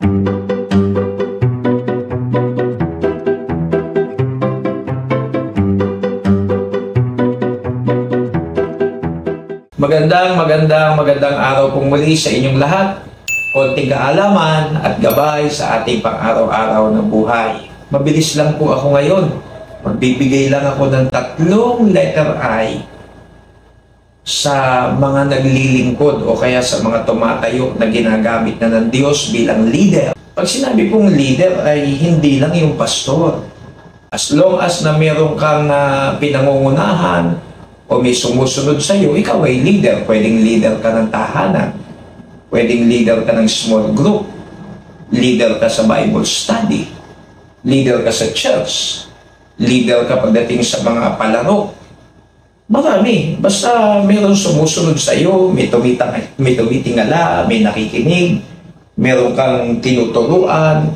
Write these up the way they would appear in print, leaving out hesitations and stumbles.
Magandang araw pong muli sa inyong lahat. Konting kaalaman at gabay sa ating pang-araw-araw na buhay. Mabilis lang po ako ngayon. Magbibigay lang ako ng 3 letter I sa mga naglilingkod o kaya sa mga tumatayo na ginagamit na ng Diyos bilang leader. Pag sinabi pong leader ay hindi lang yung pastor. As long as na meron kang pinangungunahan o may sumusunod sa iyo, ikaw ay leader. Pwedeng leader ka ng tahanan. Pwedeng leader ka ng small group. Leader ka sa Bible study. Leader ka sa church. Leader ka pagdating sa mga palaro. Marami. Basta mayroong sumusunod sa iyo, may tumitingala, may nakikinig, meron kang tinuturuan.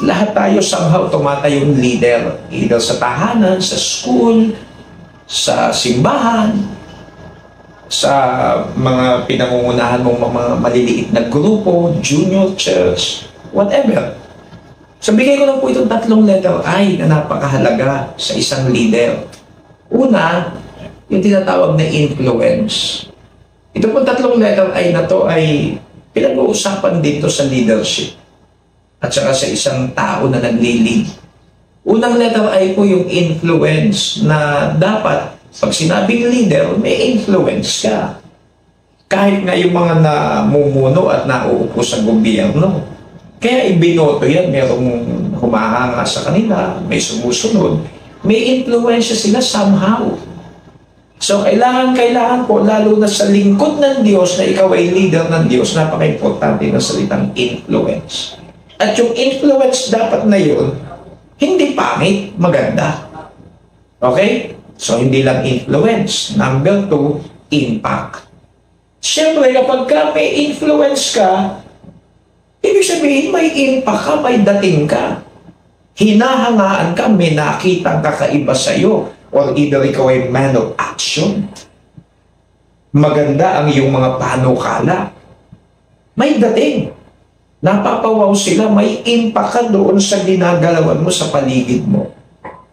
Lahat tayo somehow tumatayong leader. Either sa tahanan, sa school, sa simbahan, sa mga pinangungunahan mong mga maliliit na grupo, junior church, whatever. So, bigay ko lang po itong 3 letter I na napakahalaga sa isang leader. Una, yung tinatawag na influence. Ito po 3 letter I na to ay pinag-uusapan dito sa leadership at saka sa isang tao na nagli-lead. Unang letter I po yung influence na dapat pag sinabing leader, may influence ka. Kahit nga yung mga namumuno at nauupo sa gobyerno. Kaya ibinoto yan, merong humahanga sa kanila, may sumusunod, may influence sila somehow. So kailangan po, lalo na sa lingkod ng Diyos na ikaw ay leader ng Diyos, napaka-importante ng salitang influence. At yung influence dapat na yun, hindi pangit, maganda. Okay? So, hindi lang influence. Number 2, impact. Siyempre, kapag may influence ka, ibig sabihin, may impact ka, may dating ka. Hinahangaan ka, may nakitang kakaiba sa'yo, or either ikaw ay man of action. Maganda ang iyong mga panukala. May dating. Napapawaw sila, may impact ka doon sa ginagalawan mo sa paligid mo.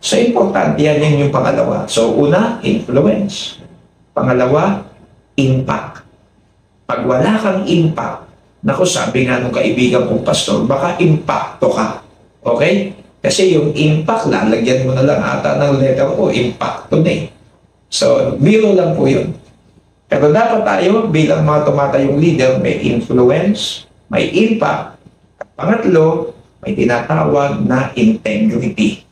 So, importante yan yung pangalawa. So, una, influence. Pangalawa, impact. Pag wala kang impact, naku, sabi nga nung kaibigan kong pastor, baka impacto ka. Okay? Kasi yung impact, lalagyan mo na lang ata ng letter O, impacto na eh. So, biro lang po yun. Pero dapat tayo, bilang mga tumatayong leader, may influence, may impact. At pangatlo, may tinatawag na integrity.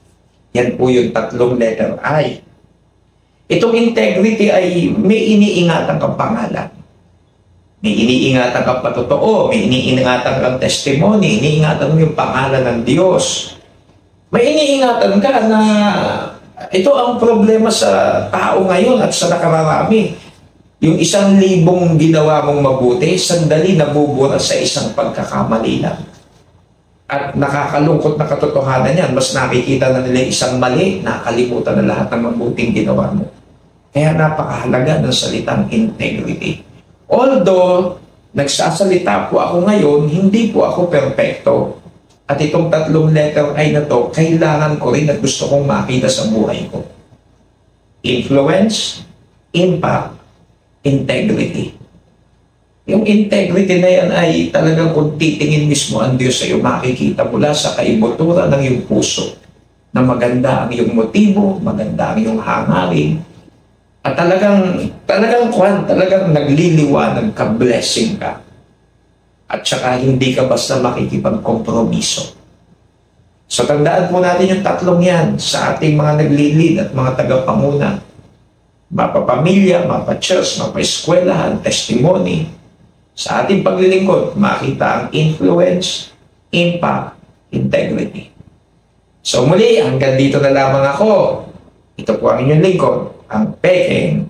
Yan po yung 3 letter I. Itong integrity ay may iniingatan kang pangalan. May iniingatan kang patotoo, may iniingatan kang testimony, iniingatan mo yung pangalan ng Diyos. May iniingatan ka na ito ang problema sa tao ngayon at sa nakararami. Yung 1,000 ginawa mong mabuti, sandali nabubura sa isang pagkakamali lang. At nakakalungkot na katotohanan yan. Mas nakikita na nila isang mali, nakalimutan na lahat ng mabuting ginawa mo. Kaya napakahalaga ng salitang integrity. Although, nagsasalita po ako ngayon, hindi po ako perfecto. At itong 3 letter I na to, kailangan ko rin at gusto kong makita sa buhay ko. Influence, impact, integrity. Yung integrity na yan ay talagang kung titingin mismo ang Diyos sa iyo, makikita mula sa kaibuturan ng iyong puso na maganda ang iyong motibo, maganda ang iyong hangarin, at talagang nagliliwanag ka, blessing ka. At saka hindi ka basta makikipagkompromiso. So tandaan po natin yung 3 yan sa ating mga naglilid at mga tagapanguna. Mapapamilya, mapa-church, mapa-eskwelahan, testimony. Sa ating paglilingkod, makita ang influence, impact, integrity. So muli, hanggang dito na lamang ako. Ito po ang inyong lingkod, ang Peking